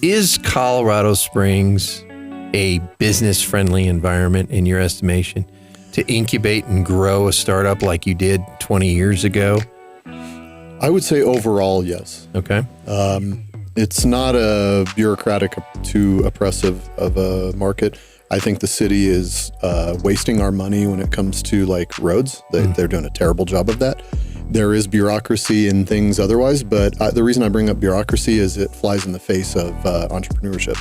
Is Colorado Springs a business-friendly environment in your estimation to incubate and grow a startup like you did 20 years ago? I would say overall, yes. Okay. It's not a bureaucratic, too oppressive of a market. I think the city is wasting our money when it comes to like roads. They're doing a terrible job of that. There is bureaucracy and things otherwise, but the reason I bring up bureaucracy is it flies in the face of entrepreneurship.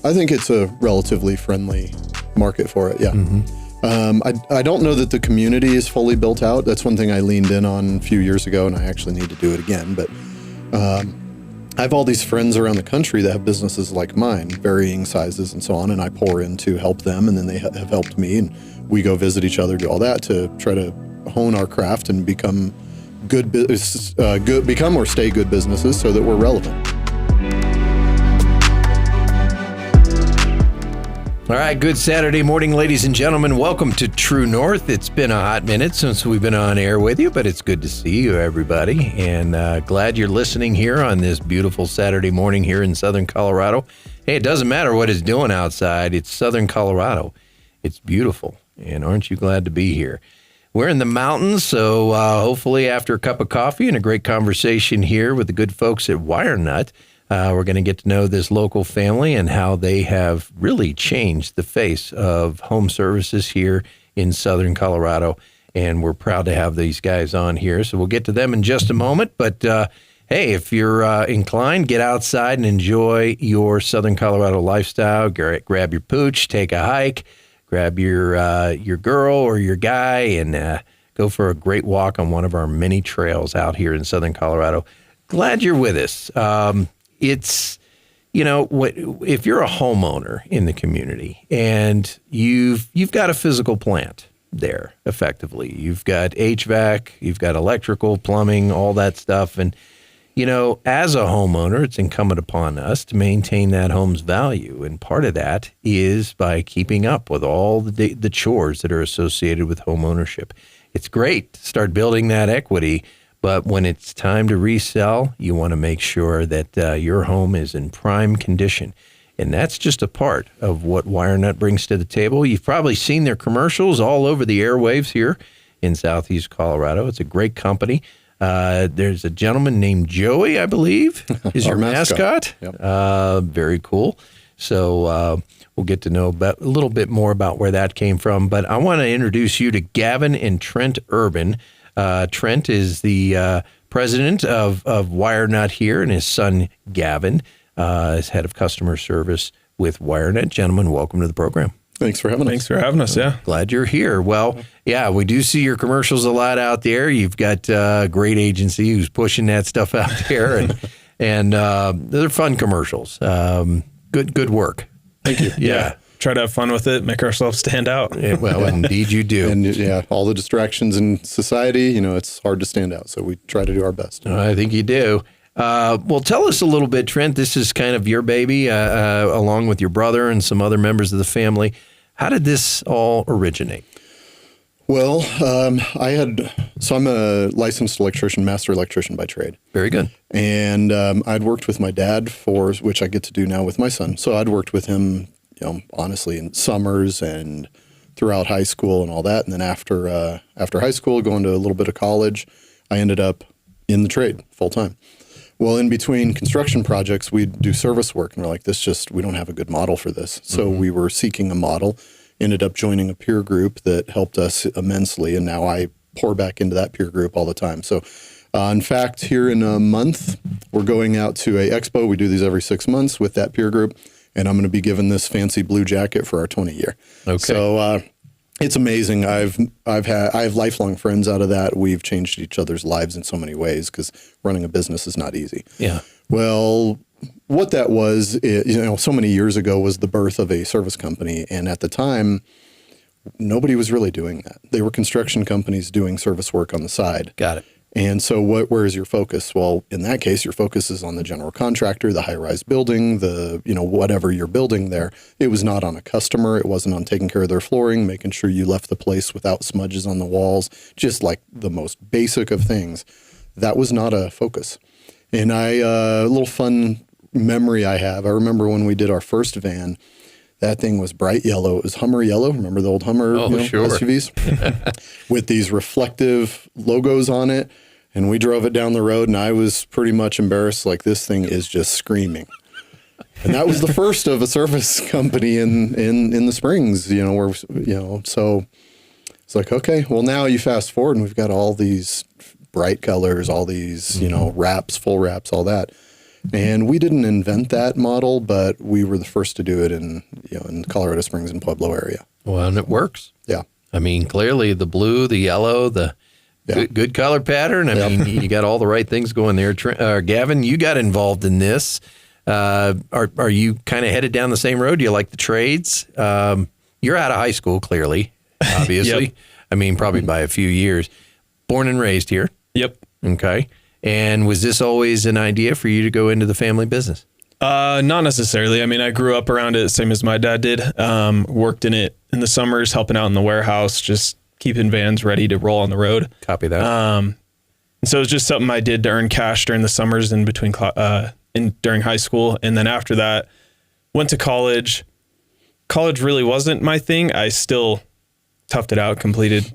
I think it's a relatively friendly market for it, yeah. I don't know that the community is fully built out. That's one thing I leaned in on a few years ago, and I actually need to do it again. But I have all these friends around the country that have businesses like mine, varying sizes and so on, and I pour in to help them, and then they have helped me, and we go visit each other, do all that to try to hone our craft and become become or stay good businesses so that we're relevant. All right, good Saturday morning, ladies and gentlemen. Welcome to True North. It's been a hot minute since we've been on air with you, but it's good to see you, everybody, and glad you're listening here on this beautiful Saturday morning here in Southern Colorado. Hey, it doesn't matter what it's doing outside. It's Southern Colorado. It's beautiful, and aren't you glad to be here? We're in the mountains, so hopefully after a cup of coffee and a great conversation here with the good folks at WireNut, we're going to get to know this local family and how they have really changed the face of home services here in Southern Colorado. And we're proud to have these guys on here. So we'll get to them in just a moment. But hey, if you're inclined, get outside and enjoy your Southern Colorado lifestyle. Grab your pooch, take a hike, grab your girl or your guy, and go for a great walk on one of our many trails out here in Southern Colorado. Glad you're with us. It's, you know, if you're a homeowner in the community and you've got a physical plant there, effectively, you've got HVAC, you've got electrical, plumbing, all that stuff. And, you know, as a homeowner, it's incumbent upon us to maintain that home's value. And part of that is by keeping up with all the chores that are associated with home ownership. It's great to start building that equity. But when it's time to resell, you want to make sure that your home is in prime condition. And that's just a part of what WireNut brings to the table. You've probably seen their commercials all over the airwaves here in Southeast Colorado. It's a great company. There's a gentleman named Joey, I believe, is your mascot. Yep. Very cool. So we'll get to know a little bit more about where that came from. But I want to introduce you to Gavin and Trent Urban. Trent is the president of WireNut here, and his son, Gavin, is head of customer service with WireNut. Gentlemen, welcome to the program. Thanks for having us. Thanks for having us, yeah. Glad you're here. Well, yeah, we do see your commercials a lot out there. You've got a great agency who's pushing that stuff out there, and they're fun commercials. Good work. Thank you. Yeah. Try to have fun with it, make ourselves stand out. Yeah, well, indeed you do. And yeah, all the distractions in society, you know, it's hard to stand out. So we try to do our best. I think you do. Well, tell us a little bit, Trent. This is kind of your baby, along with your brother and some other members of the family. How did this all originate? Well, I'm a licensed electrician, master electrician by trade. Very good. And I'd worked with my dad which I get to do now with my son. So I'd worked with him, you know, honestly, in summers and throughout high school and all that. And then after high school, going to a little bit of college, I ended up in the trade full time. Well, in between construction projects, we'd do service work, and we're like, we don't have a good model for this. So we were seeking a model, ended up joining a peer group that helped us immensely. And now I pour back into that peer group all the time. So in fact, here in a month, we're going out to a expo. We do these every 6 months with that peer group. And I'm going to be given this fancy blue jacket for our 20 year. Okay. So it's amazing. I have lifelong friends out of that. We've changed each other's lives in so many ways because running a business is not easy. Yeah. Well, what that was, so many years ago was the birth of a service company. And at the time, nobody was really doing that. They were construction companies doing service work on the side. Got it. And so where is your focus? Well, in that case, your focus is on the general contractor, the high-rise building, whatever you're building there. It was not on a customer. It wasn't on taking care of their flooring, making sure you left the place without smudges on the walls, just like the most basic of things. That was not a focus. And a little fun memory I have. I remember when we did our first van, that thing was bright yellow. It was Hummer yellow. Remember the old Hummer Sure. SUVs? With these reflective logos on it. And we drove it down the road, and I was pretty much embarrassed, like, this thing is just screaming. And that was the first of a service company in the Springs, so it's like, okay, well, now you fast forward and we've got all these bright colors, all these, wraps, full wraps, all that. And we didn't invent that model, but we were the first to do it in Colorado Springs and Pueblo area. Well, and it works. Yeah. I mean, clearly the blue, the yellow, the good color pattern. I mean, you got all the right things going there. Gavin, you got involved in this. Are you kind of headed down the same road? Do you like the trades? You're out of high school, clearly, obviously. Yep. I mean, probably by a few years. Born and raised here. Yep. Okay. And was this always an idea for you to go into the family business? Not necessarily. I mean, I grew up around it, same as my dad did. Worked in it in the summers, helping out in the warehouse, just keeping vans ready to roll on the road. Copy that. And so it was just something I did to earn cash during the summers in between during high school. And then after that, went to college. College really wasn't my thing. I still toughed it out,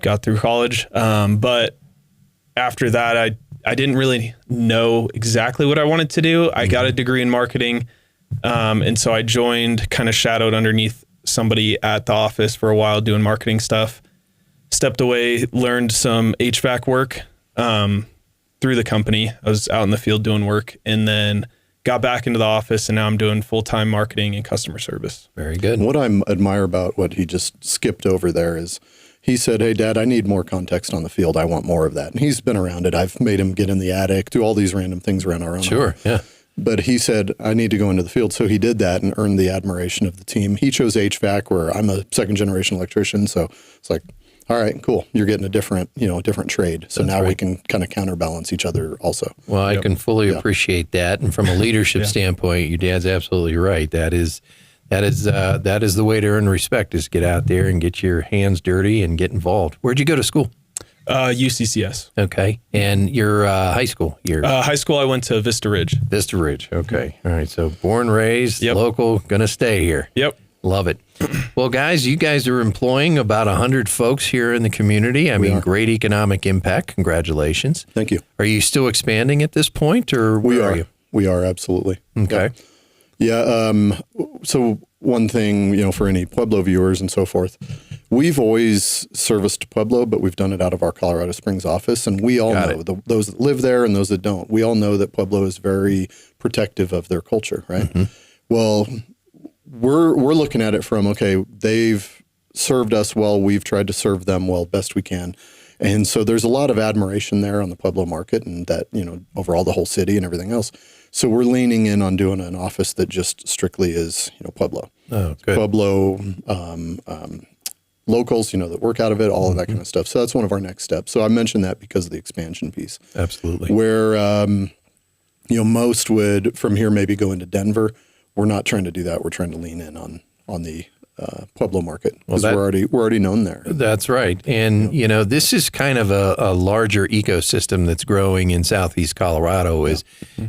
got through college. But after that, I didn't really know exactly what I wanted to do. I got a degree in marketing. And so I joined, kind of shadowed underneath somebody at the office for a while doing marketing stuff. Stepped away, learned some HVAC work through the company. I was out in the field doing work, and then got back into the office, and now I'm doing full-time marketing and customer service. Very good. And what I admire about what he just skipped over there is he said, hey, Dad, I need more context on the field. I want more of that. And he's been around it. I've made him get in the attic, do all these random things around our own Sure, home. yeah. But he said, I need to go into the field. So he did that and earned the admiration of the team. He chose HVAC, where I'm a second-generation electrician. So it's like, all right, cool. You're getting a different trade. So now we can kind of counterbalance each other also. Well, I can fully appreciate that. And from a leadership standpoint, your dad's absolutely right. That is the way to earn respect, is get out there and get your hands dirty and get involved. Where'd you go to school? UCCS. Okay. And your high school years? High school, I went to Vista Ridge. Vista Ridge. Okay. All right. So born, raised, local, going to stay here. Yep. Love it. Well, guys, you guys are employing about 100 folks here in the community. I mean, great economic impact. Congratulations. Thank you. Are you still expanding at this point, or where are you? We are, absolutely. Okay. Yeah. So one thing, for any Pueblo viewers and so forth, we've always serviced Pueblo, but we've done it out of our Colorado Springs office. And we all know, those that live there and those that don't, we all know that Pueblo is very protective of their culture, right? Mm-hmm. Well, we're looking at it from, okay, they've served us well. We've tried to serve them well best we can. And so there's a lot of admiration there on the Pueblo market, and that, overall the whole city and everything else. So we're leaning in on doing an office that just strictly is, Pueblo. Oh, good. Pueblo locals, that work out of it, all of that kind of stuff. So that's one of our next steps. So I mentioned that because of the expansion piece. Absolutely. Where, most would from here maybe go into Denver. We're not trying to do that. We're trying to lean in on the Pueblo market, because we're already known there. That's right. And, this is kind of a larger ecosystem that's growing in Southeast Colorado.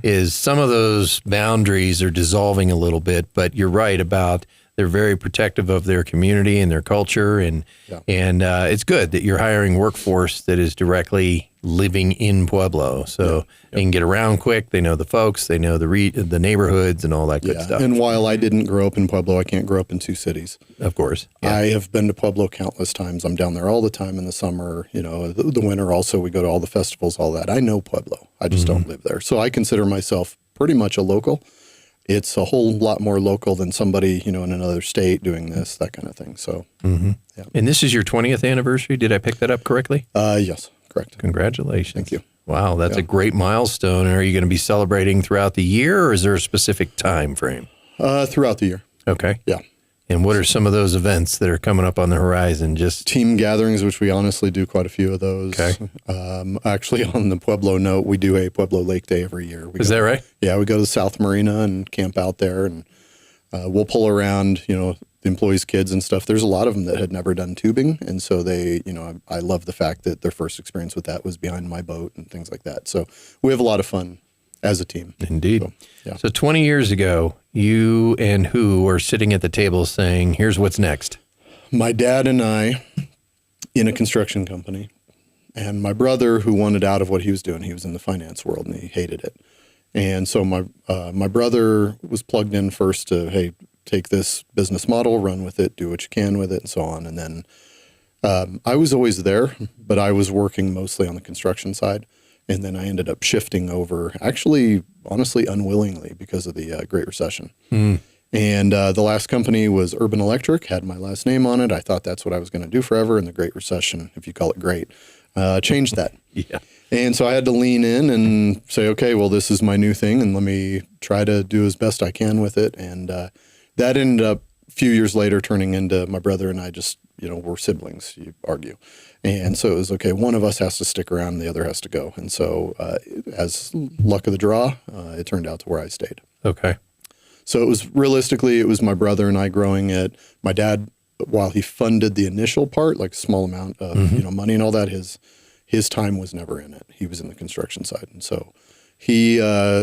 Is some of those boundaries are dissolving a little bit, but you're right about they're very protective of their community and their culture. And it's good that you're hiring workforce that is directly living in Pueblo. So they can get around quick. They know the folks, they know the neighborhoods and all that good stuff. And while I didn't grow up in Pueblo, I can't grow up in two cities. Of course. Yeah. I have been to Pueblo countless times. I'm down there all the time in the summer, the winter also. We go to all the festivals, all that. I know Pueblo. I just don't live there. So I consider myself pretty much a local. It's a whole lot more local than somebody, in another state doing this, that kind of thing. So, yeah. And this is your 20th anniversary. Did I pick that up correctly? Yes, correct. Congratulations. Thank you. Wow, that's a great milestone. Are you going to be celebrating throughout the year, or is there a specific time frame? Throughout the year. Okay. Yeah. And what are some of those events that are coming up on the horizon? Just team gatherings, which we honestly do quite a few of those. Okay. Actually, on the Pueblo note, we do a Pueblo Lake Day every year. Is that right? Yeah, we go to the South Marina and camp out there, and we'll pull around, the employees' kids and stuff. There's a lot of them that had never done tubing, and so they, I love the fact that their first experience with that was behind my boat and things like that. So we have a lot of fun as a team. Indeed. So, yeah. So 20 years ago, you and who were sitting at the table saying, here's what's next? My dad and I in a construction company, and my brother who wanted out of what he was doing. He was in the finance world and he hated it. And so my brother was plugged in first to, hey, take this business model, run with it, do what you can with it, and so on. And then I was always there, but I was working mostly on the construction side. And then I ended up shifting over, actually, honestly, unwillingly because of the Great Recession. And the last company was Urban Electric, had my last name on it. I thought that's what I was going to do forever. And the Great Recession, if you call it great, changed that. Yeah. And so I had to lean in and say, okay, well, this is my new thing, and let me try to do as best I can with it. And that ended up a few years later turning into my brother and I just, we're siblings, you argue. And so it was, okay, one of us has to stick around and the other has to go. And so as luck of the draw, it turned out to where I stayed. Okay. So it was my brother and I growing it. My dad, while he funded the initial part, like a small amount of money and all that, his time was never in it. He was in the construction side. And so he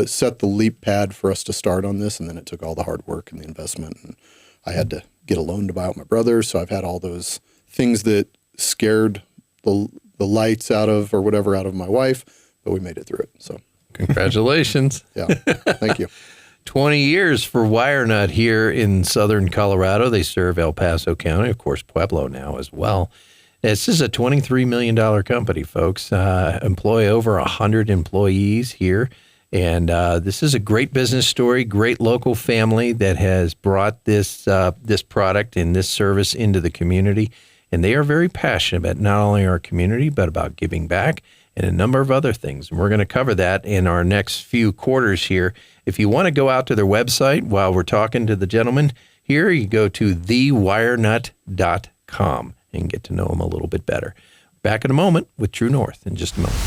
set the leap pad for us to start on this, and then it took all the hard work and the investment. And I had to get a loan to buy out my brother. So I've had all those things that scared the lights out of my wife, but we made it through it. So congratulations. Yeah, thank you. 20 years for WireNut here in southern Colorado. They serve El Paso County, of course, Pueblo now as well. This is a $23 million company, folks. Employ over 100 employees here. And this is a great business story, great local family that has brought this product and this service into the community. And they are very passionate about not only our community, but about giving back and a number of other things. And we're going to cover that in our next few quarters here. If you want to go out to their website while we're talking to the gentleman here, you go to thewirenut.com and get to know them a little bit better. Back in a moment with True North in just a moment.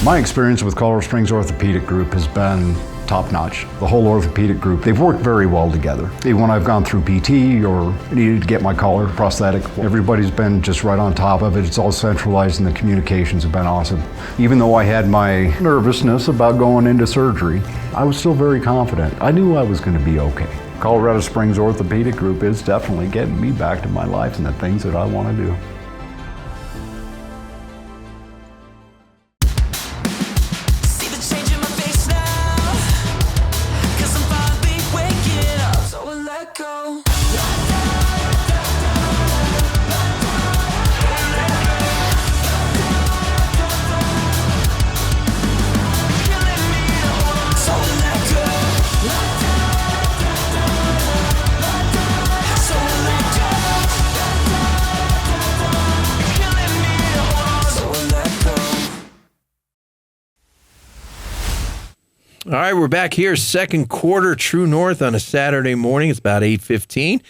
My experience with Colorado Springs Orthopedic Group has been top-notch. The whole orthopedic group, they've worked very well together. Even when I've gone through PT or needed to get my collar prosthetic, everybody's been just right on top of it. It's all centralized and the communications have been awesome. Even though I had my nervousness about going into surgery, I was still very confident. I knew I was going to be okay. Colorado Springs Orthopedic Group is definitely getting me back to my life and the things that I want to do. All right, we're back here, second quarter, True North on a Saturday morning. It's about 8:15.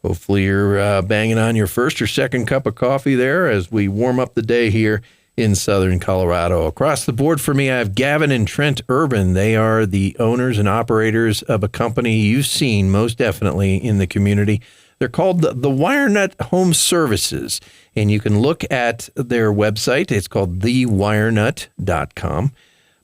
Hopefully you're banging on your first or second cup of coffee there as we warm up the day here in southern Colorado. Across the board for me, I have Gavin and Trent Urban. They are the owners and operators of a company you've seen most definitely in the community. They're called the WireNut Home Services, and you can look at their website. It's called thewirenut.com.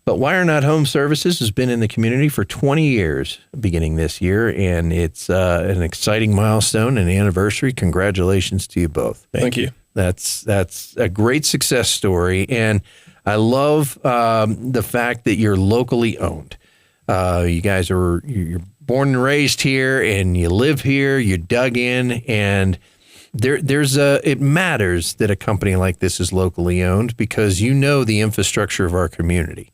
But WireNut Home Services has been in the community for 20 years, beginning this year, and it's an exciting milestone and anniversary. Congratulations to you both. Thank you. That's a great success story, and I love the fact that you're locally owned. You guys you're born and raised here, and you live here. You dug in, and it matters that a company like this is locally owned because you know the infrastructure of our community.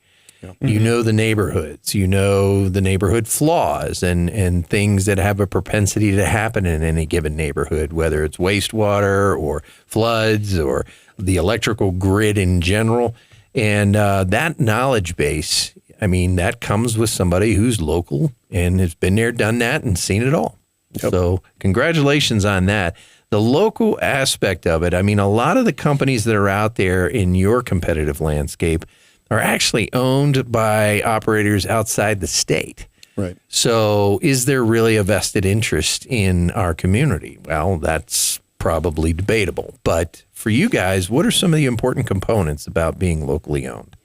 You know the neighborhoods, you know the neighborhood flaws and things that have a propensity to happen in any given neighborhood, whether it's wastewater or floods or the electrical grid in general. And that knowledge base, I mean, that comes with somebody who's local and has been there, done that, and seen it all. Yep. So congratulations on that. The local aspect of it, I mean, a lot of the companies that are out there in your competitive landscape are actually owned by operators outside the state. Right. So is there really a vested interest in our community? Well, that's probably debatable. But for you guys, what are some of the important components about being locally owned?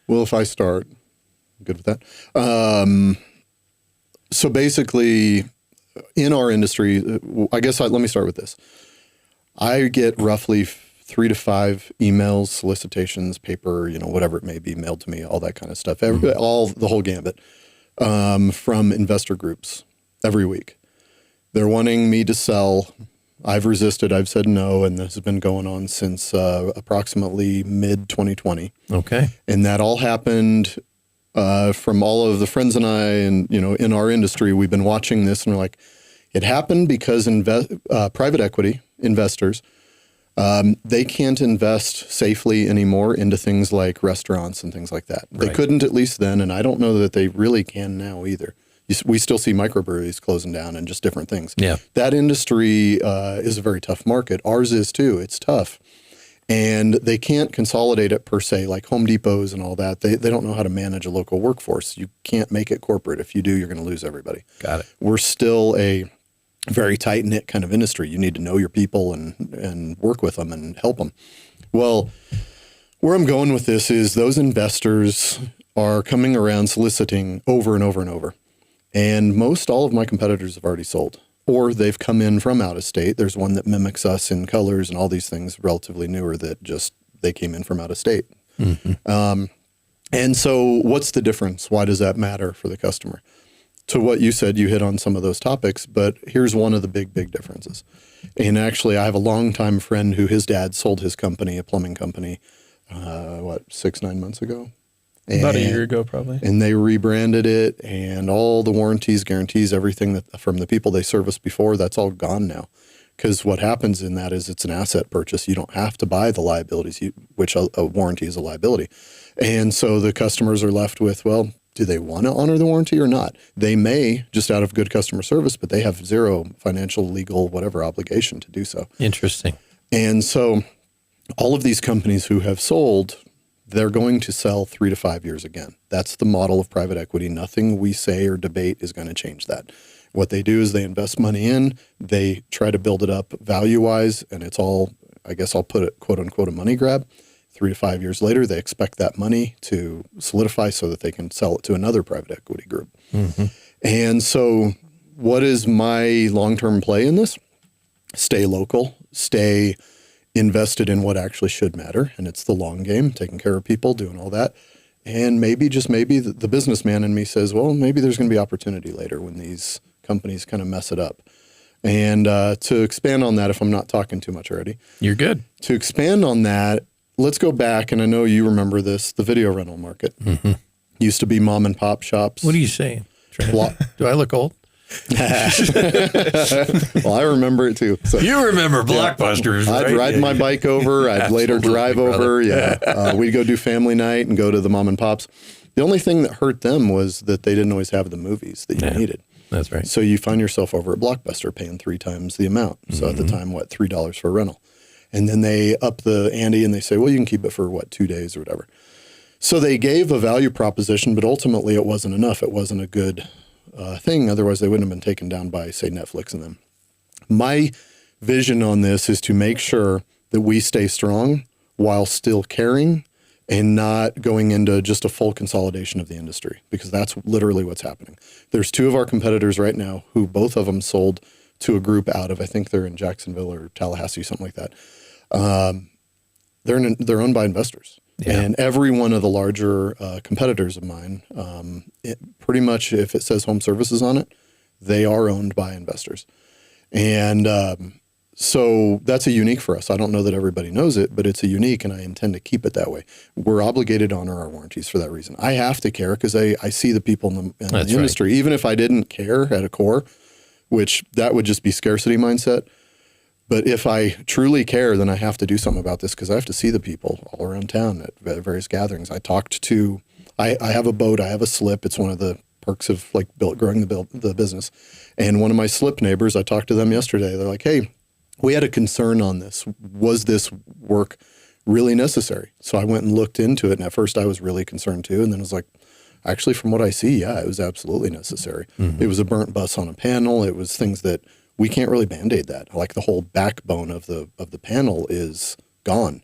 Well, if I start, I'm good with that. So basically, in our industry, I guess let me start with this. I get roughly 3 to 5 emails, solicitations, paper, whatever it may be, mailed to me, all that kind of stuff, all the whole gambit, from investor groups every week. They're wanting me to sell. I've resisted. I've said no, and this has been going on since approximately mid-2020. Okay. And that all happened from all of the friends and I, and in our industry, we've been watching this, and we're like, it happened because private equity investors, they can't invest safely anymore into things like restaurants and things like that. They couldn't at least then, and I don't know that they really can now either. We still see microbreweries closing down and just different things. Yeah. That industry is a very tough market. Ours is too. It's tough. And they can't consolidate it per se, like Home Depots and all that. They don't know how to manage a local workforce. You can't make it corporate. If you do, you're going to lose everybody. Got it. We're still a very tight-knit kind of industry. You need to know your people and work with them and help them. Well, where I'm going with this is those investors are coming around soliciting over and over and over. And most all of my competitors have already sold, or they've come in from out of state. There's one that mimics us in colors and all these things, relatively newer, that just they came in from out of state. Mm-hmm. And so what's the difference? Why does that matter for the customer? To what you said, you hit on some of those topics, but here's one of the big differences. And actually, I have a longtime friend who his dad sold his company, a plumbing company, 6-9 months ago? About a year ago, probably. And they rebranded it, and all the warranties, guarantees, everything that from the people they serviced before, that's all gone now. Because what happens in that is it's an asset purchase. You don't have to buy the liabilities, which a warranty is a liability. And so the customers are left with, well, do they want to honor the warranty or not? They may, just out of good customer service, but they have zero financial, legal, whatever obligation to do so. Interesting. And so all of these companies who have sold, they're going to sell 3 to 5 years again. That's the model of private equity. Nothing we say or debate is going to change that. What they do is they invest money in, they try to build it up value-wise, and it's all, I guess I'll put it, quote unquote, a money grab. 3 to 5 years later, they expect that money to solidify so that they can sell it to another private equity group. Mm-hmm. And so what is my long-term play in this? Stay local, stay invested in what actually should matter, and it's the long game, taking care of people, doing all that. And maybe, just maybe, the businessman in me says, well, maybe there's going to be opportunity later when these companies kind of mess it up. And to expand on that, if I'm not talking too much already. You're good. To expand on that, let's go back, and I know you remember this, the video rental market. Mm-hmm. Used to be mom and pop shops. What are you saying, Trent? Do I look old? Well, I remember it too. So, you remember Blockbusters, yeah. right? I'd ride my bike over. I'd later drive over. Yeah. We'd go do family night and go to the mom and pops. The only thing that hurt them was that they didn't always have the movies that you needed. That's right. So you find yourself over at Blockbuster paying 3 times the amount. So at the time, $3 for a rental. And then they up the ante and they say, well, you can keep it for 2 days or whatever. So they gave a value proposition, but ultimately it wasn't enough. It wasn't a good thing. Otherwise, they wouldn't have been taken down by, say, Netflix and them. My vision on this is to make sure that we stay strong while still caring and not going into just a full consolidation of the industry, because that's literally what's happening. There's 2 of our competitors right now who both of them sold to a group out of, I think they're in Jacksonville or Tallahassee, something like that. They're owned by investors. Yeah. And every one of the larger competitors of mine, pretty much if it says home services on it, they are owned by investors. And so that's a unique for us. I don't know that everybody knows it, but it's a unique, and I intend to keep it that way. We're obligated to honor our warranties for that reason. I have to care because I see the people in the industry. Even if I didn't care at a core, which that would just be scarcity mindset. But if I truly care, then I have to do something about this because I have to see the people all around town at various gatherings. I have a boat, I have a slip. It's one of the perks of growing the business. And one of my slip neighbors, I talked to them yesterday. They're like, hey, we had a concern on this. Was this work really necessary? So I went and looked into it. And at first I was really concerned too. And then I was like, actually, from what I see, yeah, it was absolutely necessary. Mm-hmm. It was a burnt bus on a panel. It was things that we can't really Band-Aid that. Like the whole backbone of the panel is gone.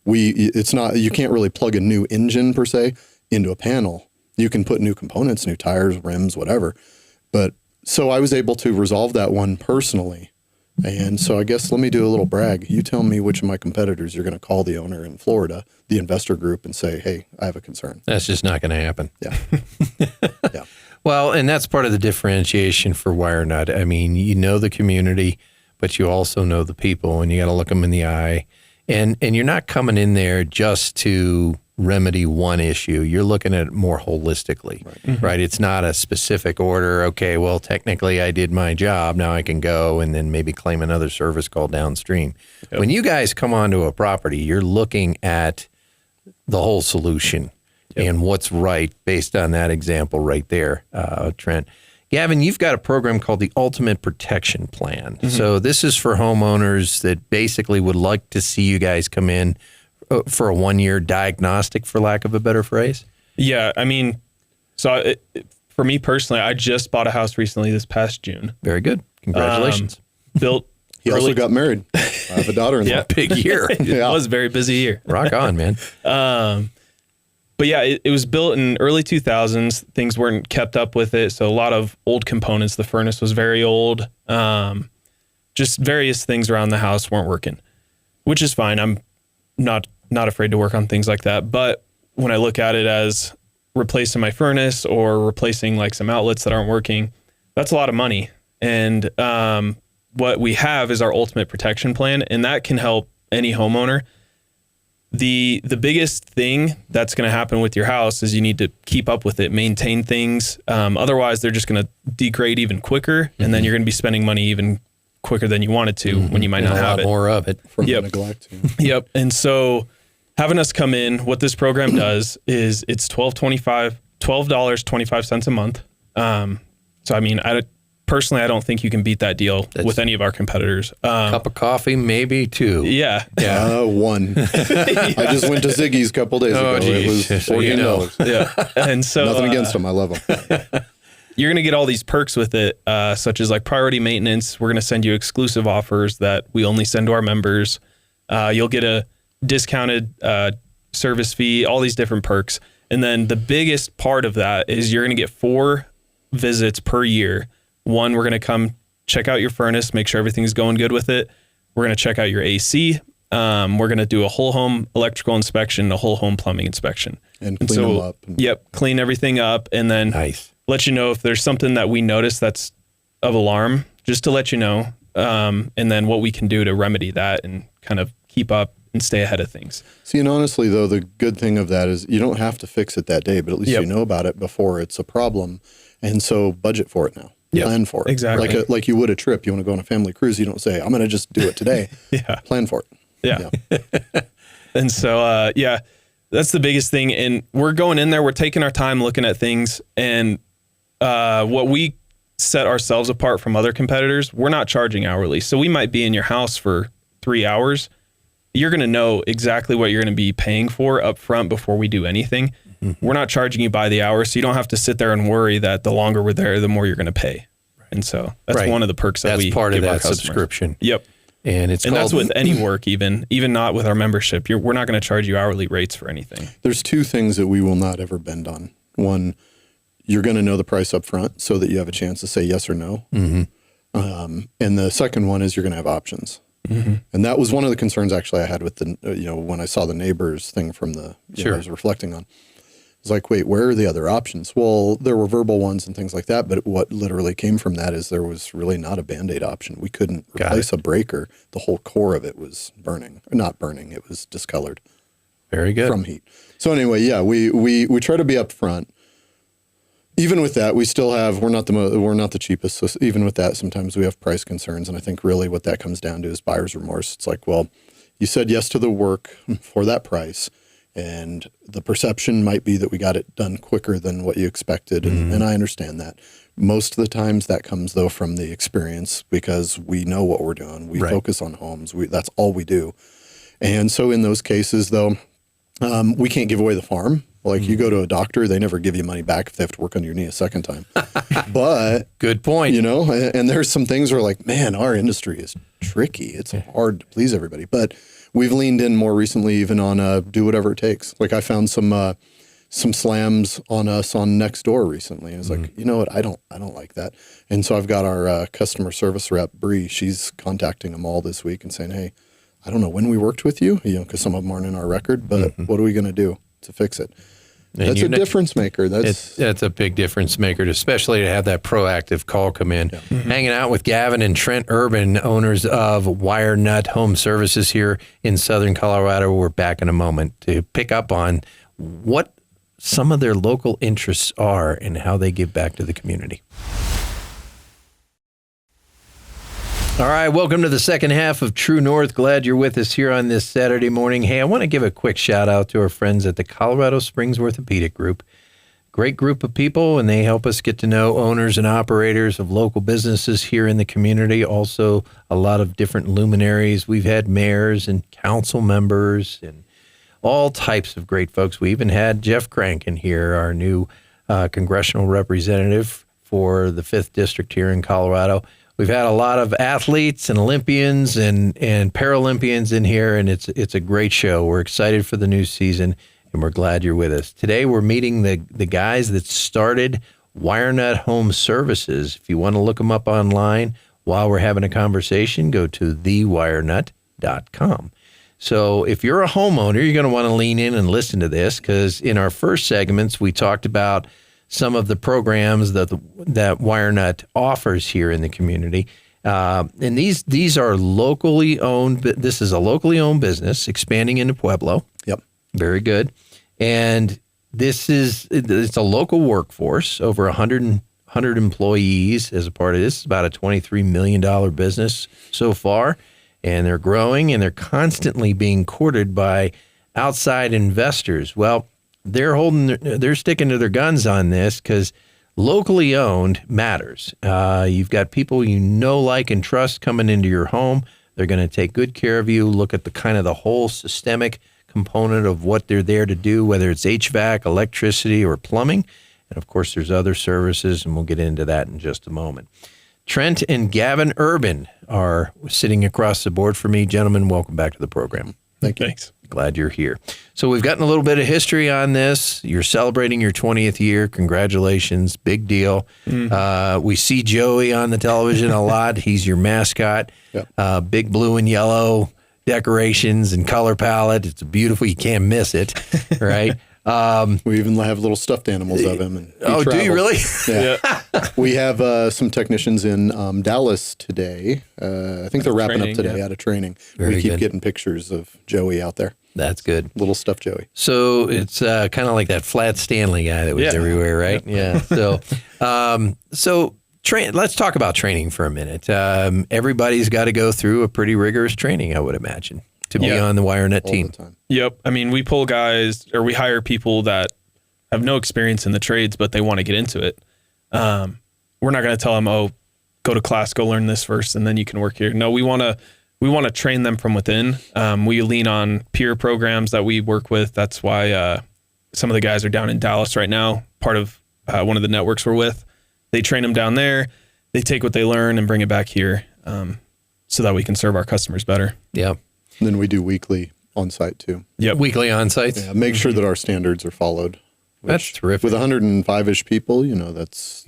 You can't really plug a new engine per se into a panel. You can put new components, new tires, rims, whatever. But so I was able to resolve that one personally. And so I guess let me do a little brag. You tell me which of my competitors you're going to call the owner in Florida, the investor group, and say, hey, I have a concern. That's just not going to happen. Yeah. Yeah. Well, and that's part of the differentiation for WireNut. I mean, you know the community, but you also know the people, and you got to look them in the eye. And you're not coming in there just to remedy one issue. You're looking at it more holistically, right? It's not a specific order. Okay, well, technically I did my job. Now I can go and then maybe claim another service called downstream. Yep. When you guys come onto a property, you're looking at the whole solution. Yep. And what's right based on that example right there, Trent. Gavin, you've got a program called the Ultimate Protection Plan. So this is for homeowners that basically would like to see you guys come in for a 1-year diagnostic, for lack of a better phrase. Yeah, I mean, so for me personally, I just bought a house recently this past June. Very good. Congratulations. Built. He also got married. I have a daughter-in-law. Yeah, big year. It was a very busy year. Rock on, man. But yeah, it was built in early 2000s. Things weren't kept up with it. So a lot of old components. The furnace was very old. Just various things around the house weren't working, which is fine. I'm not afraid to work on things like that. But when I look at it as replacing my furnace or replacing like some outlets that aren't working, that's a lot of money. And what we have is our Ultimate Protection Plan, and that can help any homeowner. The biggest thing that's going to happen with your house is you need to keep up with it, maintain things. Otherwise, they're just going to degrade even quicker, and then you're going to be spending money even quicker than you wanted to when you might not have it. A lot more of it. From the neglect. Yep. And so having us come in, what this program does is it's $12.25 a month. So, I mean, personally, I don't think you can beat that deal with any of our competitors. Cup of coffee, maybe 2. Yeah. One. I just went to Ziggy's a couple days ago. Geez. It was So you know. $14. Yeah. And so Nothing against them. I love them. you're going to get all these perks with it, such as like priority maintenance. We're going to send you exclusive offers that we only send to our members. You'll get a discounted service fee, all these different perks. And then the biggest part of that is you're going to get 4 visits per year. One, we're going to come check out your furnace, make sure everything's going good with it. We're going to check out your AC. We're going to do a whole home electrical inspection, a whole home plumbing inspection. And clean them up. Yep, clean everything up, and then let you know if there's something that we notice that's of alarm, just to let you know, and then what we can do to remedy that and kind of keep up and stay ahead of things. See, and honestly, though, the good thing of that is you don't have to fix it that day, but at least you know about it before it's a problem. And so budget for it now. Plan for it. Exactly. Like you would a trip. You want to go on a family cruise. You don't say, I'm going to just do it today. Plan for it. Yeah. And so, that's the biggest thing. And we're going in there, we're taking our time looking at things. And what we set ourselves apart from other competitors, we're not charging hourly. So we might be in your house for 3 hours. You're going to know exactly what you're going to be paying for up front before we do anything. Mm-hmm. We're not charging you by the hour, so you don't have to sit there and worry that the longer we're there, the more you're going to pay. And so that's one of the perks that we part give of our that customers. Subscription. Yep. And that's with any work, even not with our membership. We're not going to charge you hourly rates for anything. There's 2 things that we will not ever bend on. One, you're going to know the price up front so that you have a chance to say yes or no. Mm-hmm. And the second one is you're going to have options. Mm-hmm. And that was one of the concerns actually I had with when I saw the neighbors thing from I was reflecting on. It's like, wait, where are the other options? Well, there were verbal ones and things like that, but what literally came from that is there was really not a Band-Aid option. We couldn't replace a breaker. The whole core of it was not burning. It was discolored. Very good. From heat. So anyway, we try to be upfront. Even with that, we still have, we're not the cheapest. So even with that, sometimes we have price concerns. And I think really what that comes down to is buyer's remorse. It's like, well, you said yes to the work for that price. And the perception might be that we got it done quicker than what you expected. And I understand that. Most of the times that comes, though, from the experience because we know what we're doing. We focus on homes. That's all we do. And so in those cases, though, we can't give away the farm. Like you go to a doctor, they never give you money back if they have to work on your knee a second time. But good point. And there's some things where like, man, our industry is tricky. It's hard to please everybody. But we've leaned in more recently even on do whatever it takes. Like I found some some slams on us on Nextdoor recently. I was like, you know what? I don't like that. And so I've got our customer service rep, Bree. She's contacting them all this week and saying, hey, I don't know when we worked with you, because some of them aren't in our record, but what are we going to do to fix it? That's a difference maker. That's a big difference maker, especially to have that proactive call come in. Hanging out with Gavin and Trent Urban, owners of WireNut Home Services here in Southern Colorado. We're back in a moment to pick up on what some of their local interests are and how they give back to the community. All right, welcome to the second half of True North. Glad you're with us here on this Saturday morning. Hey, I want to give a quick shout out to our friends at the Colorado Springs Orthopedic Group. Great group of people, and they help us get to know owners and operators of local businesses here in the community. Also, a lot of different luminaries. We've had mayors and council members and all types of great folks. We even had Jeff Crankin here, our new congressional representative for the 5th District here in Colorado. We've had a lot of athletes and Olympians and Paralympians in here, and it's a great show. We're excited for the new season, and we're glad you're with us. Today, we're meeting the guys that started WireNut Home Services. If you want to look them up online while we're having a conversation, go to thewirenut.com. So if you're a homeowner, you're going to want to lean in and listen to this, because in our first segments, we talked about some of the programs that WireNut offers here in the community. And these are locally owned. This is a locally owned business expanding into Pueblo. Yep. Very good. And it's a local workforce, over 100 employees as a part of this. It's about a $23 million business so far. And they're growing, and they're constantly being courted by outside investors. Well, they're sticking to their guns on this, because locally owned matters. You've got people like, and trust coming into your home. They're going to take good care of you, look at the whole systemic component of what they're there to do, whether it's HVAC, electricity, or plumbing. And of course, there's other services, and we'll get into that in just a moment. Trent and Gavin Urban are sitting across the board for me. Gentlemen, welcome back to the program. Thank you. Thanks. Glad you're here. So we've gotten a little bit of history on this. You're celebrating your 20th year. Congratulations. Big deal. We see Joey on the television a lot. He's your mascot. Yep. Big blue and yellow decorations and color palette. It's beautiful. You can't miss it, right? We even have little stuffed animals of him. And do you really? Yeah. We have some technicians in Dallas today. I think they're wrapping up today out of training. We keep getting pictures of Joey out there. That's good. Little stuffed Joey. So it's kind of like that Flat Stanley guy that was everywhere, right? Yeah. So let's talk about training for a minute. Everybody's got to go through a pretty rigorous training, I would imagine, to be on the WireNut team. Yep. I mean, we pull guys, or we hire people that have no experience in the trades, but they want to get into it. We're not going to tell them, go to class, go learn this first, and then you can work here. No, we want to train them from within. We lean on peer programs that we work with. That's why some of the guys are down in Dallas right now, part of one of the networks we're with. They train them down there. They take what they learn and bring it back here, so that we can serve our customers better. Yep. And then we do weekly on-site too. Yep. Weekly on-sites. Yeah, make sure that our standards are followed. That's terrific. With 105-ish people, that's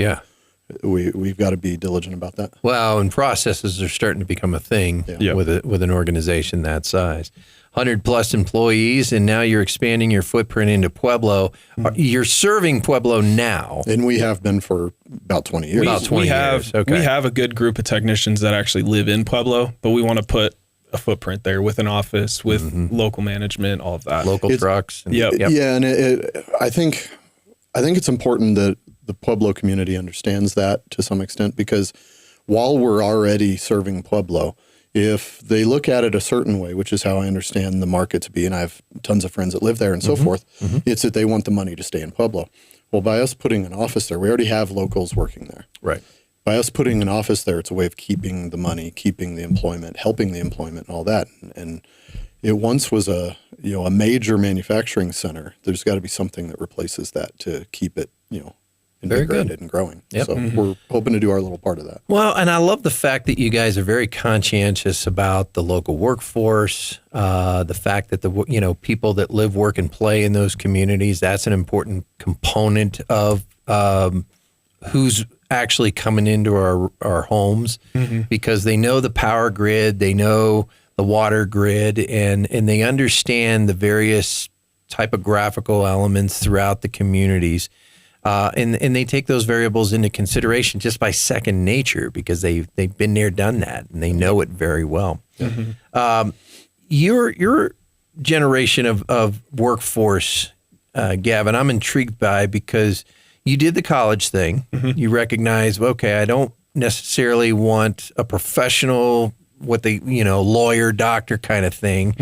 we've got to be diligent about that. Well, and processes are starting to become a thing with an organization that size. 100 plus employees, and now you're expanding your footprint into Pueblo. You're serving Pueblo now. And we have been for about 20 years. We have a good group of technicians that actually live in Pueblo, but we want to put a footprint there with an office, with local management, all of that. Local trucks. Yeah, and I think it's important that the Pueblo community understands that to some extent, because while we're already serving Pueblo, if they look at it a certain way, which is how I understand the market to be, and I have tons of friends that live there and so forth, it's that they want the money to stay in Pueblo. Well, by us putting an office there, we already have locals working there. Right. By us putting an office there, it's a way of keeping the money, keeping the employment, helping the employment, and all that. And it once was a major manufacturing center. There's got to be something that replaces that to keep it, Very good. integrated and growing. Yep. So we're hoping to do our little part of that. Well, and I love the fact that you guys are very conscientious about the local workforce, the fact that people that live, work, and play in those communities, that's an important component of who's actually coming into our homes, because they know the power grid, they know the water grid, and they understand the various typographical elements throughout the communities. And they take those variables into consideration just by second nature, because they've been there, done that, and they know it very well. Your generation of workforce, Gavin, I'm intrigued by, because you did the college thing. You recognize, okay, I don't necessarily want a professional, lawyer, doctor kind of thing.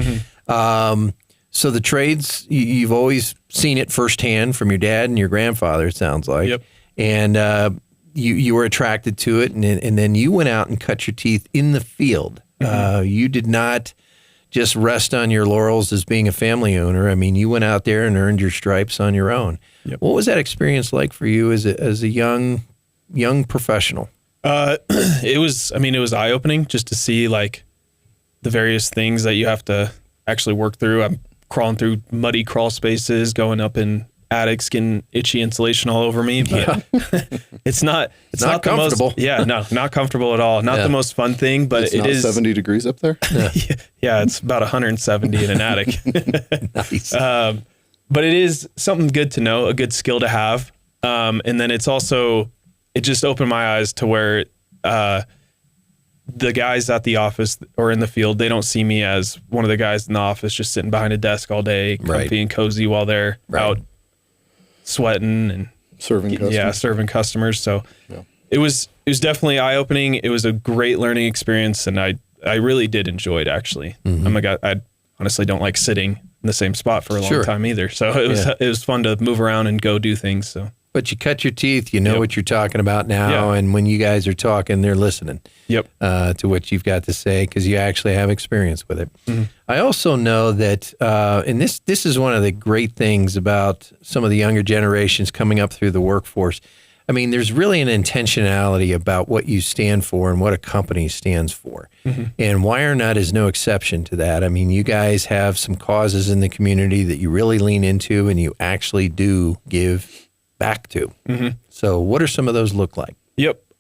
So the trades, you've always seen it firsthand from your dad and your grandfather, it sounds like. Yep. And you were attracted to it, and then you went out and cut your teeth in the field. You did not just rest on your laurels as being a family owner. I mean, you went out there and earned your stripes on your own. Yep. What was that experience like for you as a young professional? It was eye-opening just to see like the various things that you have to actually work through. I'm crawling through muddy crawl spaces, going up in attics, getting itchy insulation all over me. But it's not comfortable. Not comfortable at all. Not the most fun thing, but it is 70 degrees up there. Yeah, it's about 170 in an attic. Nice. But it is something good to know, a good skill to have. And then it just opened my eyes to where the guys at the office or in the field, they don't see me as one of the guys in the office just sitting behind a desk all day, comfy and cozy, while they're out sweating and serving customers. Yeah, serving customers. So it was definitely eye-opening. It was a great learning experience, and I really did enjoy it, actually. I honestly don't like sitting in the same spot for a long time either. So it was fun to move around and go do things. So. But you cut your teeth, you know what you're talking about now, and when you guys are talking, they're listening to what you've got to say, because you actually have experience with it. I also know that, and this is one of the great things about some of the younger generations coming up through the workforce. I mean, there's really an intentionality about what you stand for and what a company stands for. And WireNut is no exception to that. I mean, you guys have some causes in the community that you really lean into, and you actually do give back to. So what are some of those look like?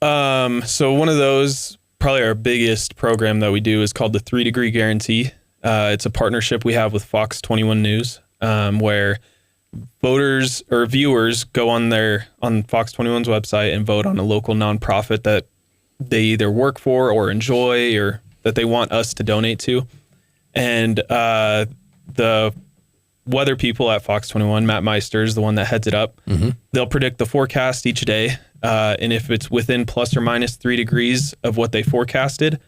So one of those, probably our biggest program that we do, is called the 3 Degree Guarantee. It's a partnership we have with Fox 21 News, where voters or viewers go on Fox 21's website and vote on a local nonprofit that they either work for or enjoy, or that they want us to donate to. And the weather people at Fox 21, Matt Meister is the one that heads it up. They'll predict the forecast each day. And if it's within plus or minus 3 degrees of what they forecasted,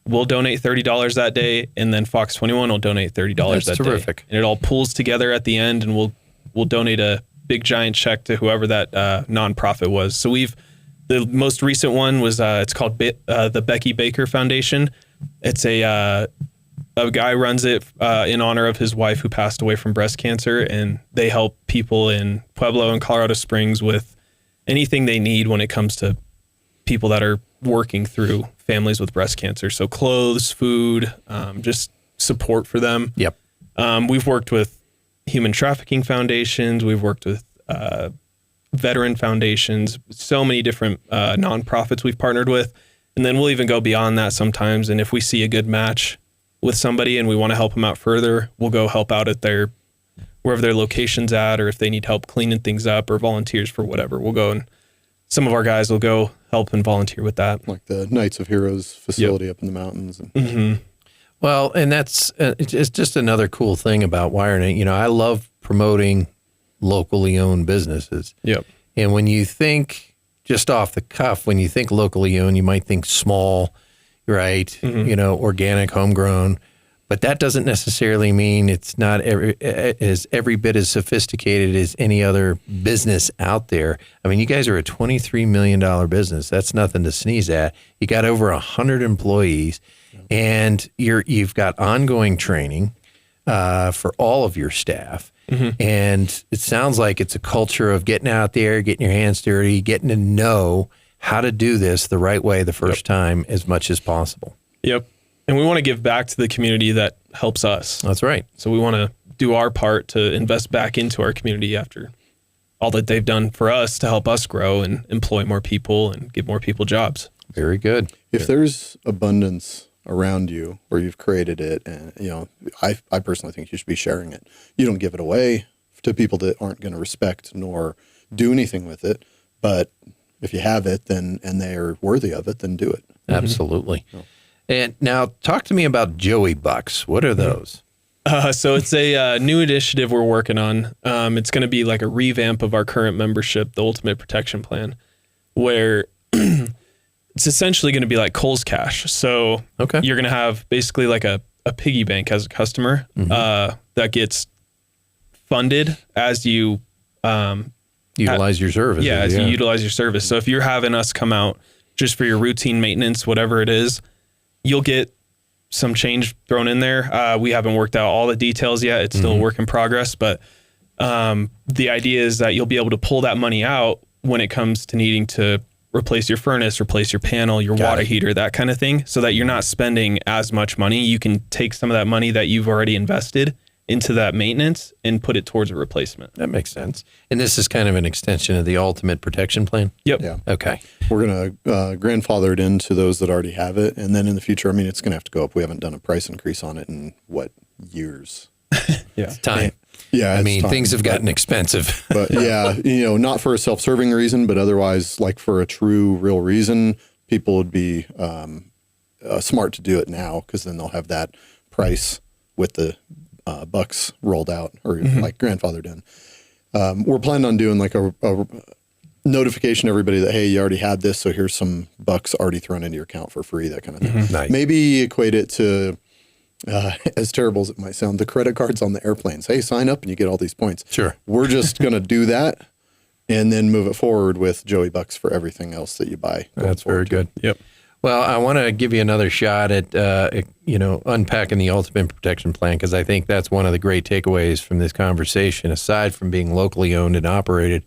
we'll donate $30 that day. And then Fox 21 will donate $30 that day. And it all pulls together at the end, and we'll donate a big giant check to whoever that nonprofit was. So the most recent one was, it's called the Becky Baker Foundation. It's a guy runs it in honor of his wife who passed away from breast cancer, and they help people in Pueblo and Colorado Springs with anything they need when it comes to people that are working through families with breast cancer. So clothes, food, just support for them. We've worked with human trafficking foundations. We've worked with veteran foundations, so many different nonprofits we've partnered with. And then we'll even go beyond that sometimes. And if we see a good match with somebody and we want to help them out further, we'll go help out at wherever their location's at, or if they need help cleaning things up or volunteers for whatever, we'll go, and some of our guys will go help and volunteer with that. Like the Knights of Heroes facility up in the mountains. Well, and that's it's just another cool thing about WireNut. You know, I love promoting locally owned businesses. And when you think just off the cuff, when you think locally owned, you might think small, right? Organic, homegrown, but that doesn't necessarily mean it's not every bit as sophisticated as any other business out there. I mean, you guys are a $23 million business. That's nothing to sneeze at. You got over 100 employees, and you've got ongoing training for all of your staff. And it sounds like it's a culture of getting out there, getting your hands dirty, getting to know how to do this the right way the first time as much as possible. Yep. And we want to give back to the community that helps us. That's right. So we want to do our part to invest back into our community after all that they've done for us to help us grow and employ more people and give more people jobs. Very good. If there's abundance around you or you've created it, and I personally think you should be sharing it. You don't give it away to people that aren't going to respect nor do anything with it. But if you have it, then and they are worthy of it, then do it. Absolutely. And now talk to me about Joey Bucks. What are those? So it's a new initiative we're working on. It's going to be like a revamp of our current membership, the Ultimate Protection Plan, where it's essentially going to be like Kohl's Cash. So you're going to have basically like a piggy bank as a customer that gets funded as you utilize your service. Yeah, as you utilize your service. So if you're having us come out just for your routine maintenance, whatever it is, you'll get some change thrown in there. We haven't worked out all the details yet. It's still a work in progress, but the idea is that you'll be able to pull that money out when it comes to needing to replace your furnace, replace your panel, your water heater, that kind of thing, so that you're not spending as much money. You can take some of that money that you've already invested into that maintenance and put it towards a replacement. That makes sense. And this is kind of an extension of the Ultimate Protection Plan? Yep. Yeah. Okay. We're going to grandfather it into those that already have it. And then in the future, I mean, it's going to have to go up. We haven't done a price increase on it in years? It's time. Yeah. I mean, time, things have gotten expensive. But yeah, not for a self-serving reason, but otherwise, like for a true, real reason, people would be smart to do it now, because then they'll have that price with the bucks rolled out or like grandfathered in. We're planning on doing like a notification to everybody that, hey, you already had this, so here's some bucks already thrown into your account for free, that kind of thing. Nice. Maybe equate it to, as terrible as it might sound, the credit cards on the airplanes. Hey, sign up and you get all these points. Sure. We're just going to do that and then move it forward with Joey Bucks for everything else that you buy. That's very good. Yep. Well, I want to give you another shot at, unpacking the Ultimate Protection Plan, because I think that's one of the great takeaways from this conversation, aside from being locally owned and operated,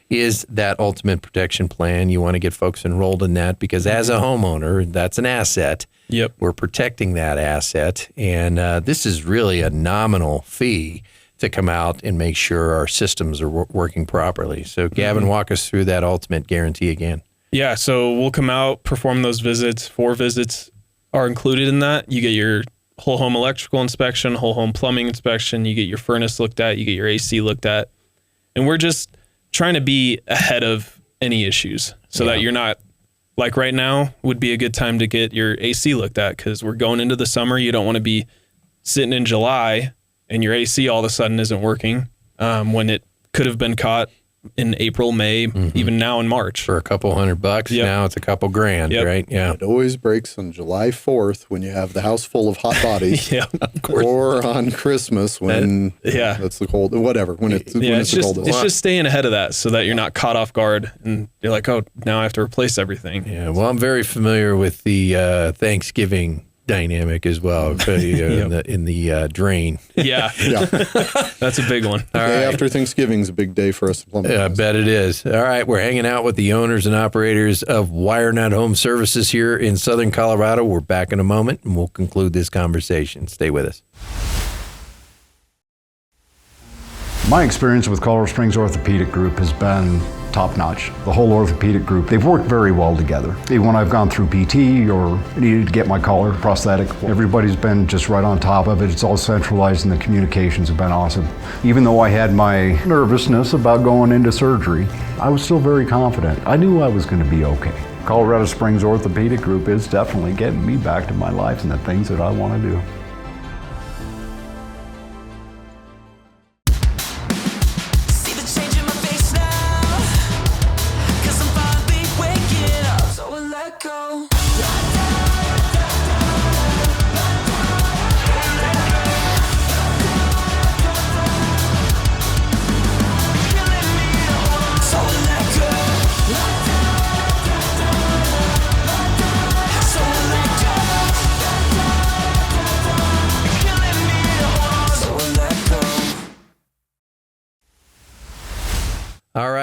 is that Ultimate Protection Plan. You want to get folks enrolled in that, because as a homeowner, that's an asset. Yep. We're protecting that asset. And this is really a nominal fee to come out and make sure our systems are working properly. So, Gavin, walk us through that Ultimate Guarantee again. Yeah, so we'll come out, perform those visits. 4 visits are included in that. You get your whole home electrical inspection, whole home plumbing inspection. You get your furnace looked at. You get your AC looked at. And we're just trying to be ahead of any issues so that you're not, like right now would be a good time to get your AC looked at, because we're going into the summer. You don't want to be sitting in July and your AC all of a sudden isn't working when it could have been caught in April, May, even now in March. For a couple $100, now it's a couple grand, right? Yeah. It always breaks on July 4th when you have the house full of hot bodies. Yeah, of course. Or on Christmas when it's the cold, whatever, when it's the coldest. It's just staying ahead of that so that you're not caught off guard and you're like, oh, now I have to replace everything. Yeah, well, I'm very familiar with the Thanksgiving dynamic as well, in the drain. Yeah. That's a big one. The day after Thanksgiving is a big day for us. I bet it is. All right, we're hanging out with the owners and operators of WireNut Home Services here in Southern Colorado. We're back in a moment, and we'll conclude this conversation. Stay with us. My experience with Colorado Springs Orthopedic Group has been top-notch. The whole orthopedic group, they've worked very well together. Even when I've gone through PT or needed to get my collar prosthetic, everybody's been just right on top of it. It's all centralized and the communications have been awesome. Even though I had my nervousness about going into surgery, I was still very confident. I knew I was going to be okay. Colorado Springs Orthopedic Group is definitely getting me back to my life and the things that I want to do.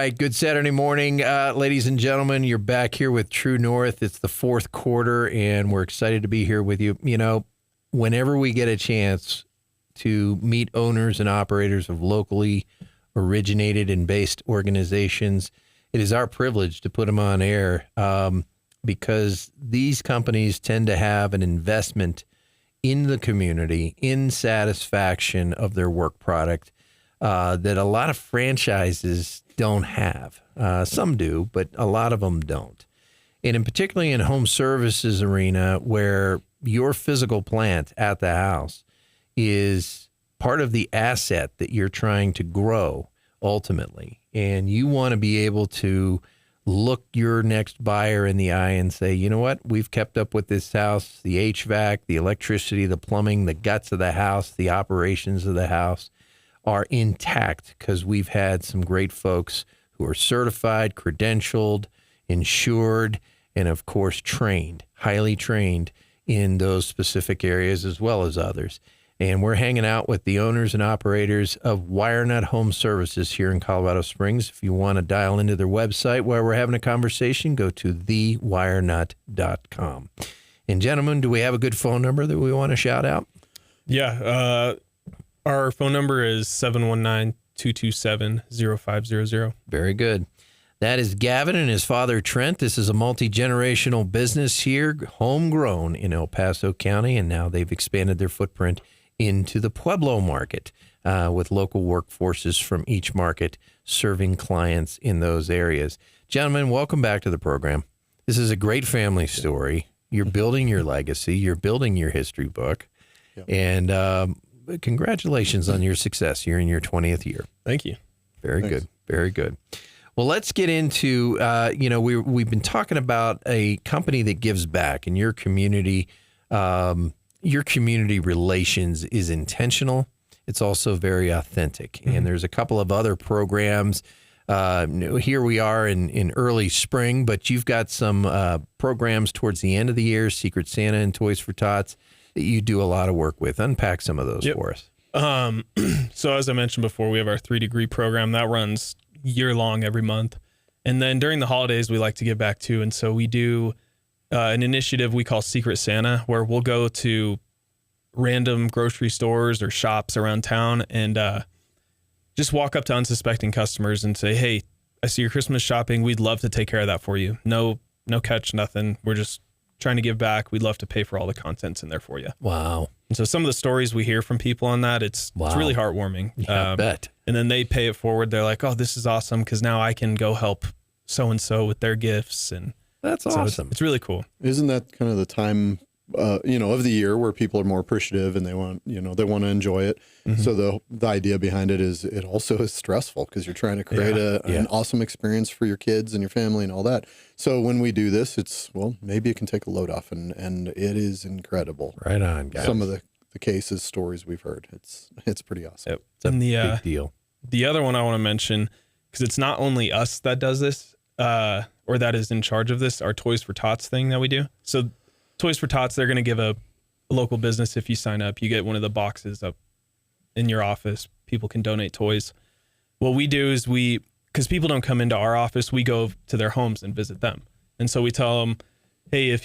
right. Good Saturday morning, ladies and gentlemen. You're back here with True North. It's the fourth quarter, and we're excited to be here with you. You know, whenever we get a chance to meet owners and operators of locally originated and based organizations, it is our privilege to put them on air because these companies tend to have an investment in the community, in satisfaction of their work product that a lot of franchises don't have. Some do, but a lot of them don't. And in particularly in home services arena, where your physical plant at the house is part of the asset that you're trying to grow ultimately. And you want to be able to look your next buyer in the eye and say, you know what, we've kept up with this house, the HVAC, the electricity, the plumbing, the guts of the house, the operations of the house are intact because we've had some great folks who are certified, credentialed, insured, and of course trained, highly trained in those specific areas as well as others. And we're hanging out with the owners and operators of WireNut Home Services here in Colorado Springs. If you want to dial into their website while we're having a conversation, go to thewirenut.com. And gentlemen, do we have a good phone number that we want to shout out? Yeah. Our phone number is 719-227-0500. Very good. That is Gavin and his father, Trent. This is a multi-generational business here, homegrown in El Paso County, and now they've expanded their footprint into the Pueblo market with local workforces from each market serving clients in those areas. Gentlemen, welcome back to the program. This is a great family story. You're building your legacy. You're building your history book. Yep. And congratulations on your success. You're in your 20th year. Thank you. Very good. Very good. Well, let's get into, we've been talking about a company that gives back, and your community relations is intentional. It's also very authentic. Mm-hmm. And there's a couple of other programs. Here we are in early spring, but you've got some programs towards the end of the year, Secret Santa and Toys for Tots, that you do a lot of work with. Unpack some of those for us. So as I mentioned before, we have our 3-degree program that runs year long every month. And then during the holidays, we like to give back too. And so we do an initiative we call Secret Santa, where we'll go to random grocery stores or shops around town and just walk up to unsuspecting customers and say, hey, I see your Christmas shopping. We'd love to take care of that for you. No catch, nothing. We're just trying to give back. We'd love to pay for all the contents in there for you. Wow. And so some of the stories we hear from people on that, it's really heartwarming. Yeah, I bet. And then they pay it forward. They're like, oh, this is awesome because now I can go help so-and-so with their gifts. And that's awesome. It's really cool. Isn't that kind of the time, of the year where people are more appreciative and they want to enjoy it. Mm-hmm. So the idea behind it is it also is stressful because you're trying to create an awesome experience for your kids and your family and all that. So when we do this, it's, maybe it can take a load off and it is incredible. Right on, guys. Some of the cases, stories we've heard. It's pretty awesome. Yep. It's a big deal. The other one I want to mention, because it's not only us that does this, or that is in charge of this, our Toys for Tots thing that we do. So Toys for Tots, they're going to give a local business, if you sign up, you get one of the boxes up in your office. People can donate toys. What we do is because people don't come into our office, we go to their homes and visit them. And so we tell them, hey,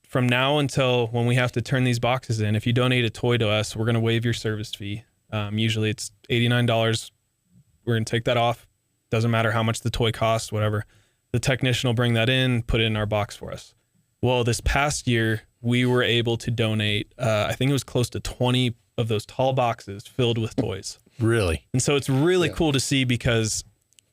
from now until when we have to turn these boxes in, if you donate a toy to us, we're going to waive your service fee. Usually it's $89. We're going to take that off. Doesn't matter how much the toy costs, whatever. The technician will bring that in, put it in our box for us. Well, this past year, we were able to donate, I think it was close to 20 of those tall boxes filled with toys. Really? And so it's really cool to see because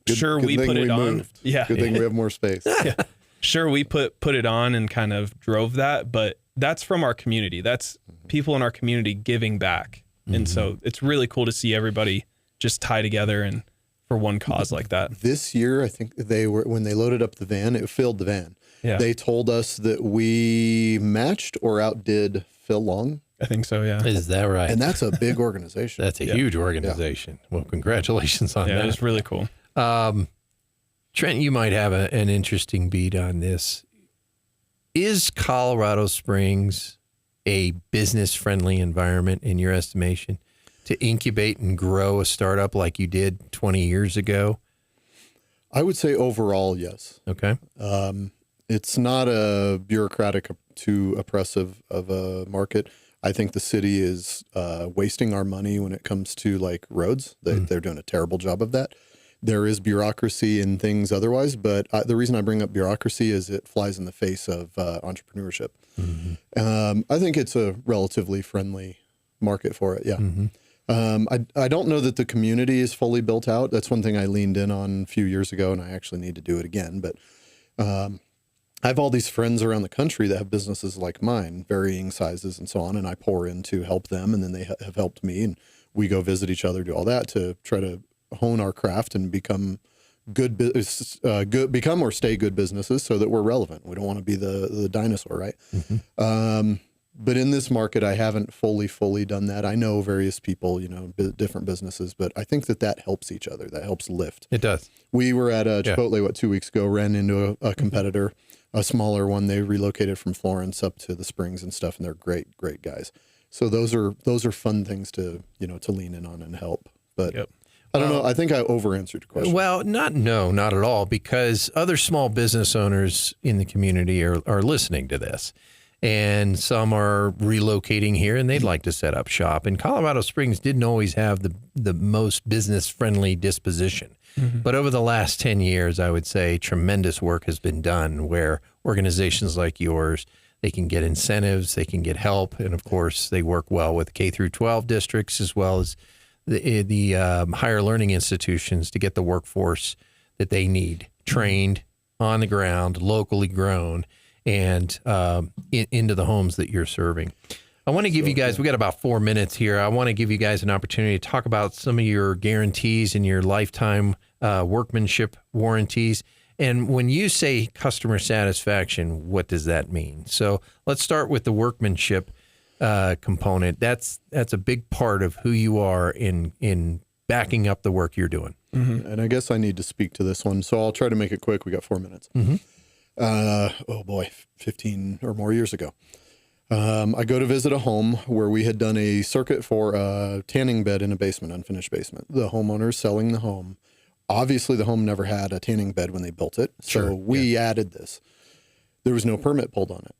we put it on. Moved. Yeah. Good thing we have more space. Yeah. Sure, we put it on and kind of drove that, but that's from our community. That's people in our community giving back. Mm-hmm. And so it's really cool to see everybody just tie together and for one cause like that. This year, I think when they loaded up the van, it filled the van. Yeah. They told us that we matched or outdid Phil Long. I think so, yeah. Is that right? And that's a big organization. That's a huge organization. Yeah. Well, congratulations on that. Yeah, it's really cool. Trent, you might have an interesting beat on this. Is Colorado Springs a business-friendly environment in your estimation to incubate and grow a startup like you did 20 years ago? I would say overall, yes. Okay. It's not a bureaucratic too oppressive of a market. I think the city is wasting our money when it comes to like roads. They're doing a terrible job of that. There is bureaucracy and things otherwise, but the reason I bring up bureaucracy is it flies in the face of entrepreneurship. I think it's a relatively friendly market for it. Yeah. I don't know that the community is fully built out. That's one thing I leaned in on a few years ago, and I actually need to do it again. But I have all these friends around the country that have businesses like mine, varying sizes and so on, and I pour in to help them, and then they have helped me, and we go visit each other, do all that to try to hone our craft and become become or stay good businesses so that we're relevant. We don't want to be the dinosaur, right? But in this market, I haven't fully done that. I know various people, different businesses, but I think that helps each other. That helps lift. It does. We were at Chipotle, 2 weeks ago, ran into a competitor, a smaller one. They relocated from Florence up to the Springs and stuff, and they're great guys. So those are fun things to lean in on and help. But I don't know. I think I over-answered your question. Well, not at all, because other small business owners in the community are listening to this. And some are relocating here, and they'd like to set up shop. And Colorado Springs didn't always have the most business-friendly disposition. But over the last 10 years, I would say tremendous work has been done where organizations like yours, they can get incentives, they can get help, and of course, they work well with K through 12 districts as well as the higher learning institutions to get the workforce that they need, trained, on the ground, locally grown, and into the homes that you're serving. I want to give you guys, we got about 4 minutes here. I want to give you guys an opportunity to talk about some of your guarantees and your lifetime workmanship warranties. And when you say customer satisfaction, what does that mean? So let's start with the workmanship component. That's a big part of who you are in backing up the work you're doing. And I guess I need to speak to this one. So I'll try to make it quick. We got 4 minutes. 15 or more years ago. I go to visit a home where we had done a circuit for a tanning bed in a basement, unfinished basement. The homeowners selling the home. Obviously, the home never had a tanning bed when they built it. So we added this. There was no permit pulled on it.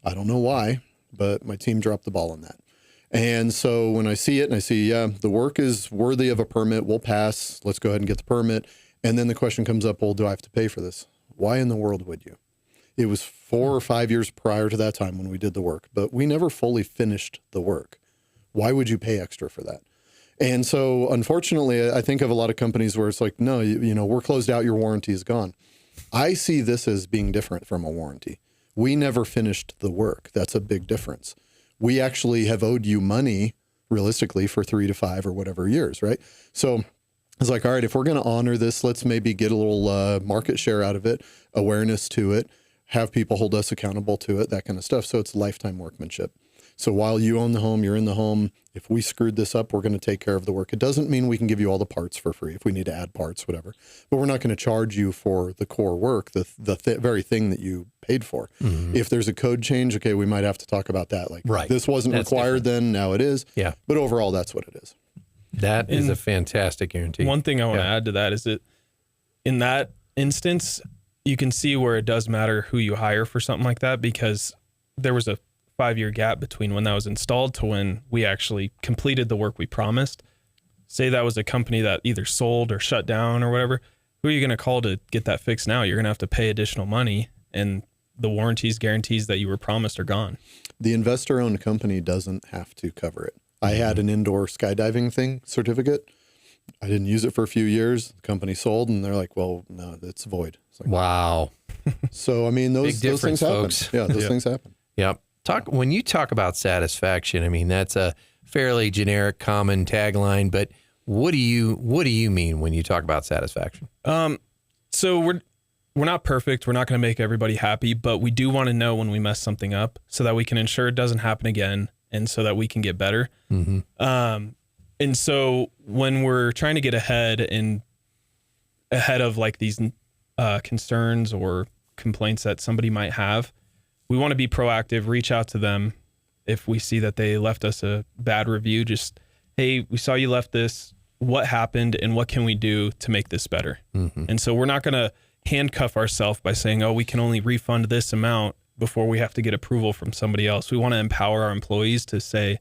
I don't know why, but my team dropped the ball on that. And so when I see it and I see, the work is worthy of a permit, we'll pass. Let's go ahead and get the permit. And then the question comes up, well, do I have to pay for this? Why in the world would you? It was 4 or 5 years prior to that time when we did the work, but we never fully finished the work. Why would you pay extra for that? And so, unfortunately, I think of a lot of companies where it's like, no, we're closed out, your warranty is gone. I see this as being different from a warranty. We never finished the work. That's a big difference. We actually have owed you money, realistically, for 3 to 5 or whatever years, right? So it's like, all right, if we're going to honor this, let's maybe get a little market share out of it, awareness to it, have people hold us accountable to it, that kind of stuff. So it's lifetime workmanship. So while you own the home, you're in the home. If we screwed this up, we're going to take care of the work. It doesn't mean we can give you all the parts for free if we need to add parts, whatever. But we're not going to charge you for the core work, the very thing that you paid for. If there's a code change, okay, we might have to talk about that. Like, this wasn't required then, now it is. Yeah. But overall, that's what it is. That is a fantastic guarantee. One thing I want to add to that is that in that instance, you can see where it does matter who you hire for something like that, because there was a 5-year gap between when that was installed to when we actually completed the work we promised. Say that was a company that either sold or shut down or whatever. Who are you going to call to get that fixed now? You're going to have to pay additional money, and the warranties, guarantees that you were promised are gone. The investor-owned company doesn't have to cover it. I had an indoor skydiving certificate. I didn't use it for a few years. The company sold, and they're like, well, no, it's void. It's like, wow. So, I mean, those things happen. Folks. Yeah, those things happen. Yep. When you talk about satisfaction, I mean, that's a fairly generic, common tagline, but what do you mean when you talk about satisfaction? So we're not perfect. We're not going to make everybody happy, but we do want to know when we mess something up so that we can ensure it doesn't happen again, and so that we can get better. And so when we're trying to get ahead of like these concerns or complaints that somebody might have, we want to be proactive, reach out to them. If we see that they left us a bad review, just, hey, we saw you left this. what happened and what can we do to make this better. And so we're not going to handcuff ourselves by saying, oh, we can only refund this amount before we have to get approval from somebody else. We want to empower our employees to say,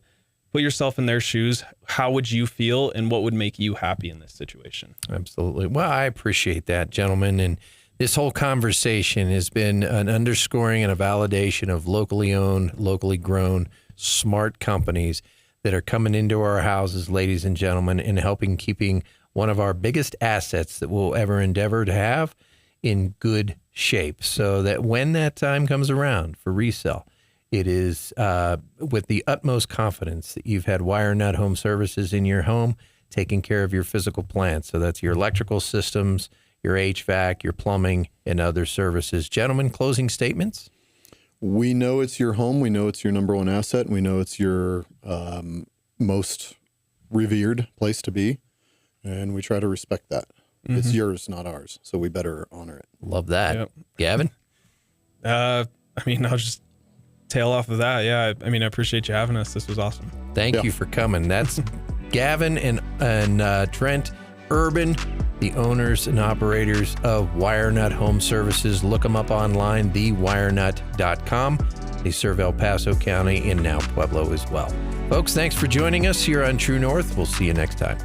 put yourself in their shoes. How would you feel and what would make you happy in this situation? Absolutely. Well, I appreciate that, gentlemen. And this whole conversation has been an underscoring and a validation of locally owned, locally grown, smart companies that are coming into our houses, ladies and gentlemen, and helping keeping one of our biggest assets that we'll ever endeavor to have in good shape, so that when that time comes around for resale, it is with the utmost confidence that you've had WireNut Home Services in your home taking care of your physical plant. So that's your electrical systems, your HVAC, your plumbing, and other services. Gentlemen, closing statements? We know it's your home. We know it's your number one asset. We know it's your most revered place to be. And we try to respect that. It's yours, not ours. So we better honor it. Love that. Yep. Gavin? I mean, I'll just tail off of that. Yeah. I mean, I appreciate you having us. This was awesome. Thank you for coming. That's Gavin and Trent Urban, the owners and operators of WireNut Home Services. Look them up online, thewirenut.com. They serve El Paso County and now Pueblo as well. Folks, thanks for joining us here on True North. We'll see you next time.